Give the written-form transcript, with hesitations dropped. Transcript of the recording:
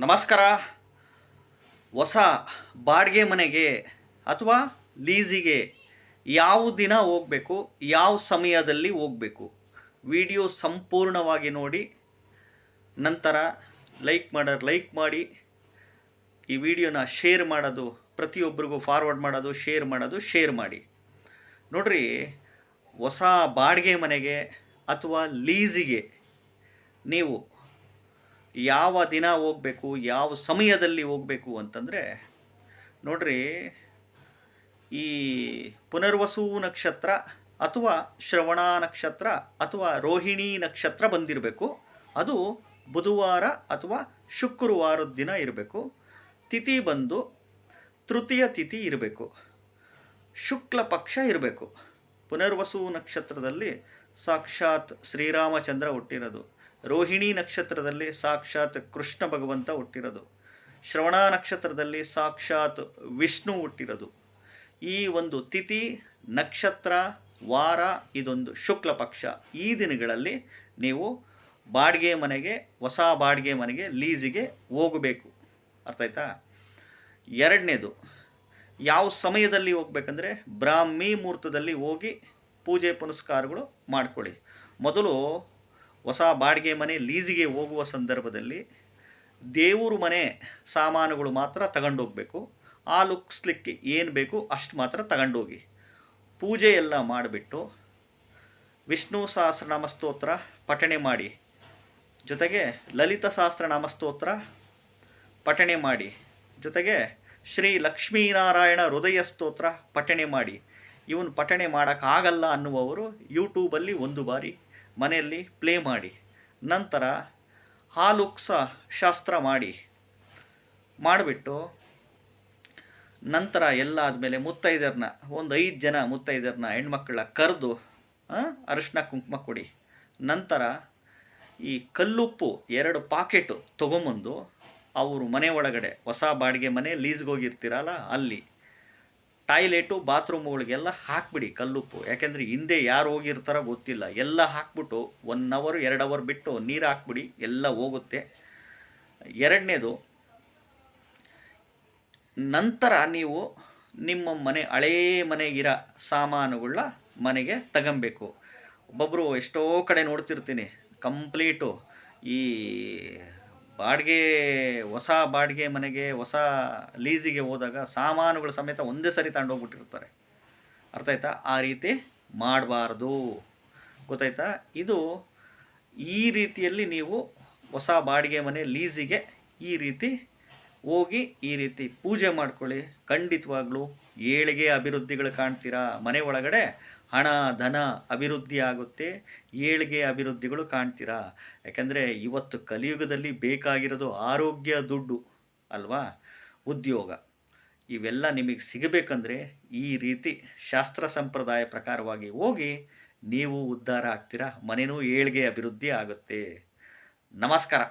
ನಮಸ್ಕಾರ. ಹೊಸ ಬಾಡಿಗೆ ಮನೆಗೆ ಅಥವಾ ಲೀಸಿಗೆ ಯಾವ ದಿನ ಹೋಗಬೇಕು, ಯಾವ ಸಮಯದಲ್ಲಿ ಹೋಗಬೇಕು, ವಿಡಿಯೋ ಸಂಪೂರ್ಣವಾಗಿ ನೋಡಿ. ನಂತರ ಲೈಕ್ ಮಾಡಿ, ಈ ವಿಡಿಯೋನ ಶೇರ್ ಮಾಡೋದು, ಪ್ರತಿಯೊಬ್ಬರಿಗೂ ಫಾರ್ವರ್ಡ್ ಮಾಡೋದು, ಶೇರ್ ಮಾಡಿ. ನೋಡ್ರಿ, ಹೊಸ ಬಾಡಿಗೆ ಮನೆಗೆ ಅಥವಾ ಲೀಸಿಗೆ ನೀವು ಯಾವ ದಿನ ಹೋಗಬೇಕು, ಯಾವ ಸಮಯದಲ್ಲಿ ಹೋಗಬೇಕು ಅಂತಂದರೆ, ನೋಡ್ರಿ, ಈ ಪುನರ್ವಸು ನಕ್ಷತ್ರ ಅಥವಾ ಶ್ರವಣ ನಕ್ಷತ್ರ ಅಥವಾ ರೋಹಿಣಿ ನಕ್ಷತ್ರ ಬಂದಿರಬೇಕು. ಅದು ಬುಧವಾರ ಅಥವಾ ಶುಕ್ರವಾರದ ದಿನ ಇರಬೇಕು. ತಿಥಿ ಬಂದು ತೃತೀಯ ತಿಥಿ ಇರಬೇಕು. ಶುಕ್ಲ ಪಕ್ಷ ಇರಬೇಕು. ಪುನರ್ವಸು ನಕ್ಷತ್ರದಲ್ಲಿ ಸಾಕ್ಷಾತ್ ಶ್ರೀರಾಮಚಂದ್ರ ಹುಟ್ಟಿರೋದು. ರೋಹಿಣಿ ನಕ್ಷತ್ರದಲ್ಲಿ ಸಾಕ್ಷಾತ್ ಕೃಷ್ಣ ಭಗವಂತ ಹುಟ್ಟಿರೋದು. ಶ್ರವಣ ನಕ್ಷತ್ರದಲ್ಲಿ ಸಾಕ್ಷಾತ್ ವಿಷ್ಣು ಹುಟ್ಟಿರೋದು. ಈ ಒಂದು ತಿಥಿ, ನಕ್ಷತ್ರ, ವಾರ, ಇದೊಂದು ಶುಕ್ಲ ಪಕ್ಷ. ಈ ದಿನಗಳಲ್ಲಿ ನೀವು ಬಾಡಿಗೆ ಮನೆಗೆ, ಹೊಸ ಬಾಡಿಗೆ ಮನೆಗೆ ಲೀಸಿಗೆ ಹೋಗಬೇಕು. ಅರ್ಥ ಆಯ್ತಾ? ಎರಡನೇದು, ಯಾವ ಸಮಯದಲ್ಲಿ ಹೋಗ್ಬೇಕಂದ್ರೆ, ಬ್ರಾಹ್ಮಿ ಮುಹೂರ್ತದಲ್ಲಿ ಹೋಗಿ ಪೂಜೆ ಪುನಸ್ಕಾರಗಳು ಮಾಡ್ಕೊಳ್ಳಿ. ಮೊದಲು ಹೊಸ ಬಾಡಿಗೆ ಮನೆ ಲೀಸಿಗೆ ಹೋಗುವ ಸಂದರ್ಭದಲ್ಲಿ ದೇವ್ರ ಮನೆ ಸಾಮಾನುಗಳು ಮಾತ್ರ ತಗೊಂಡೋಗ್ಬೇಕು. ಆ ಲುಕ್ಸ್ಲಿಕ್ಕೆ ಏನು ಬೇಕು ಅಷ್ಟು ಮಾತ್ರ ತಗೊಂಡೋಗಿ ಪೂಜೆ ಎಲ್ಲ ಮಾಡಿಬಿಟ್ಟು ವಿಷ್ಣು ಸಹಸ್ರನಾಮ ಸ್ತೋತ್ರ ಪಠಣೆ ಮಾಡಿ, ಜೊತೆಗೆ ಲಲಿತ ಸಹಸ್ರನಾಮ ಸ್ತೋತ್ರ ಪಠಣೆ ಮಾಡಿ, ಜೊತೆಗೆ ಶ್ರೀ ಲಕ್ಷ್ಮೀನಾರಾಯಣ ಹೃದಯ ಸ್ತೋತ್ರ ಪಠಣೆ ಮಾಡಿ. ಇವನು ಪಠಣೆ ಮಾಡೋಕ್ಕಾಗಲ್ಲ ಅನ್ನುವವರು ಯೂಟ್ಯೂಬಲ್ಲಿ ಒಂದು ಬಾರಿ ಮನೆಯಲ್ಲಿ ಪ್ಲೇ ಮಾಡಿ, ನಂತರ ಹಾಲುಕ್ಸ ಶಾಸ್ತ್ರ ಮಾಡಿಬಿಟ್ಟು ನಂತರ ಎಲ್ಲ ಆದಮೇಲೆ ಮುತ್ತೈದರನ್ನ, ಒಂದು 5 ಜನ ಮುತ್ತೈದರನ್ನ, ಹೆಣ್ಮಕ್ಳ ಕರೆದು ಅರಿಶಿನ ಕುಂಕುಮ ಕೊಡಿ. ನಂತರ ಈ ಕಲ್ಲುಪ್ಪು 2 ಪಾಕೆಟು ತೊಗೊಂಬಂದು ಅವರು ಮನೆ ಒಳಗಡೆ, ಹೊಸ ಬಾಡಿಗೆ ಮನೆ ಲೀಸ್ಗೆ ಹೋಗಿರ್ತೀರಲ್ಲ ಅಲ್ಲಿ ಟಾಯ್ಲೆಟು ಬಾತ್ರೂಮ್ಗಳಿಗೆಲ್ಲ ಹಾಕ್ಬಿಡಿ ಕಲ್ಲುಪ್ಪು. ಯಾಕೆಂದರೆ ಹಿಂದೆ ಯಾರು ಹೋಗಿರ್ತಾರೋ ಗೊತ್ತಿಲ್ಲ. ಎಲ್ಲ ಹಾಕ್ಬಿಟ್ಟು 1 ಅವರ್ 2 ಅವರ್ ಬಿಟ್ಟು ನೀರು ಹಾಕ್ಬಿಡಿ, ಎಲ್ಲ ಹೋಗುತ್ತೆ. ಎರಡನೇದು, ನಂತರ ನೀವು ನಿಮ್ಮ ಮನೆ ಹಳೇ ಮನೆಗಿರೋ ಸಾಮಾನುಗಳ ಮನೆಗೆ ತಗೊಬೇಕು. ಒಬ್ಬೊಬ್ಬರು ಎಷ್ಟೋ ಕಡೆ ನೋಡ್ತಿರ್ತೀನಿ, ಕಂಪ್ಲೀಟು ಈ ಹೊಸ ಬಾಡಿಗೆ ಮನೆಗೆ, ಹೊಸ ಲೀಸಿಗೆ ಹೋದಾಗ ಸಾಮಾನುಗಳ ಸಮೇತ ಒಂದೇ ಸರಿ ತಗೊಂಡೋಗ್ಬಿಟ್ಟಿರ್ತಾರೆ. ಅರ್ಥ ಆಯ್ತಾ? ಆ ರೀತಿ ಮಾಡಬಾರ್ದು. ಗೊತ್ತಾಯ್ತಾ? ಇದು ಈ ರೀತಿಯಲ್ಲಿ ನೀವು ಹೊಸ ಬಾಡಿಗೆ ಮನೆ ಲೀಸಿಗೆ ಈ ರೀತಿ ಹೋಗಿ ಈ ರೀತಿ ಪೂಜೆ ಮಾಡ್ಕೊಳ್ಳಿ. ಖಂಡಿತವಾಗ್ಲೂ ಏಳಿಗೆ ಅಭಿವೃದ್ಧಿಗಳು ಕಾಣ್ತೀರಾ. ಮನೆ ಒಳಗಡೆ ಹಣ ಧನ ಅಭಿವೃದ್ಧಿ ಆಗುತ್ತೆ, ಏಳಿಗೆ ಅಭಿವೃದ್ಧಿಗಳು ಕಾಣ್ತೀರಾ. ಯಾಕೆಂದರೆ ಇವತ್ತು ಕಲಿಯುಗದಲ್ಲಿ ಬೇಕಾಗಿರೋದು ಆರೋಗ್ಯ, ದುಡ್ಡು ಅಲ್ವಾ, ಉದ್ಯೋಗ. ಇವೆಲ್ಲ ನಿಮಗೆ ಸಿಗಬೇಕಂದ್ರೆ ಈ ರೀತಿ ಶಾಸ್ತ್ರ ಸಂಪ್ರದಾಯ ಪ್ರಕಾರವಾಗಿ ಹೋಗಿ ನೀವು ಉದ್ಧಾರ ಆಗ್ತೀರಾ. ಮನೆಯೂ ಏಳಿಗೆ ಅಭಿವೃದ್ಧಿ ಆಗುತ್ತೆ. ನಮಸ್ಕಾರ.